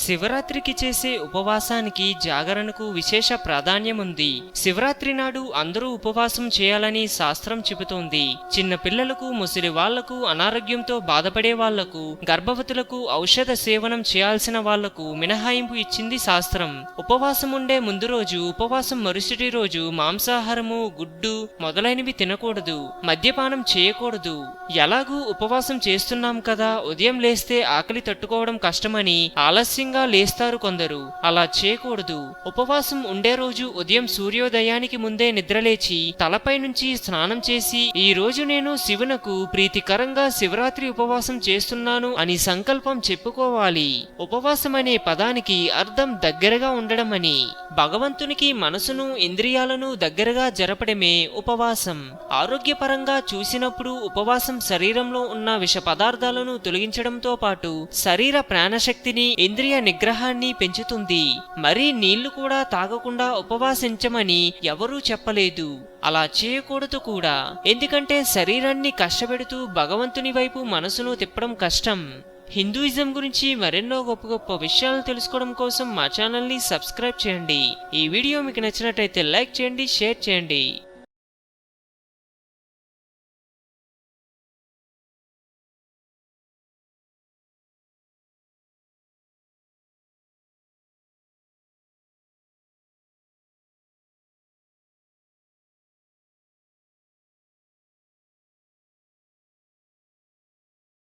శివరాత్రికి చేసే ఉపవాసానికి జాగరణకు విశేష ప్రాధాన్యం ఉంది. శివరాత్రి నాడు అందరూ ఉపవాసం చేయాలని శాస్త్రం చెబుతోంది. చిన్న పిల్లలకు, ముసలి వాళ్లకు, అనారోగ్యంతో బాధపడే వాళ్లకు, గర్భవతులకు, ఔషధ సేవనం చేయాల్సిన వాళ్లకు మినహాయింపు ఇచ్చింది శాస్త్రం. ఉపవాసం ఉండే ముందు రోజు, ఉపవాసం మరుసటి రోజు మాంసాహారము, గుడ్డు మొదలైనవి తినకూడదు. మద్యపానం చేయకూడదు. ఎలాగూ ఉపవాసం చేస్తున్నాం కదా, ఉదయం లేస్తే ఆకలి తట్టుకోవడం కష్టమని ఆలస్యంగా లేస్తారు కొందరు. అలా చేయకూడదు. ఉపవాసం ఉండే రోజు ఉదయం సూర్యోదయానికి ముందే నిద్రలేచి తలపై నుంచి స్నానం చేసి, ఈ రోజు నేను శివునకు ప్రీతికరంగా శివరాత్రి ఉపవాసం చేస్తున్నాను అని సంకల్పం చెప్పుకోవాలి. ఉపవాసం అనే పదానికి అర్థం దగ్గరగా ఉండడం అని. భగవంతునికి మనసును, ఇంద్రియాలను దగ్గరగా జరపడమే ఉపవాసం. ఆరోగ్యపరంగా చూసినప్పుడు ఉపవాసం శరీరంలో ఉన్న విష పదార్థాలను తొలగించడంతో పాటు శరీర ప్రాణశక్తిని, ఇంద్రియ నిగ్రహాన్ని పెంచుతుంది. మరీ నీళ్లు కూడా తాగకుండా ఉపవాసించమని ఎవరూ చెప్పలేదు. అలా చేయకూడదు కూడా. ఎందుకంటే శరీరాన్ని కష్టపెడుతూ భగవంతుని వైపు మనసును తిప్పడం కష్టం. హిందూయిజం గురించి మరెన్నో గొప్ప గొప్ప విషయాలను తెలుసుకోవడం కోసం మా ఛానల్ని సబ్స్క్రైబ్ చేయండి. ఈ వీడియో మీకు నచ్చినట్టయితే లైక్ చేయండి, షేర్ చేయండి.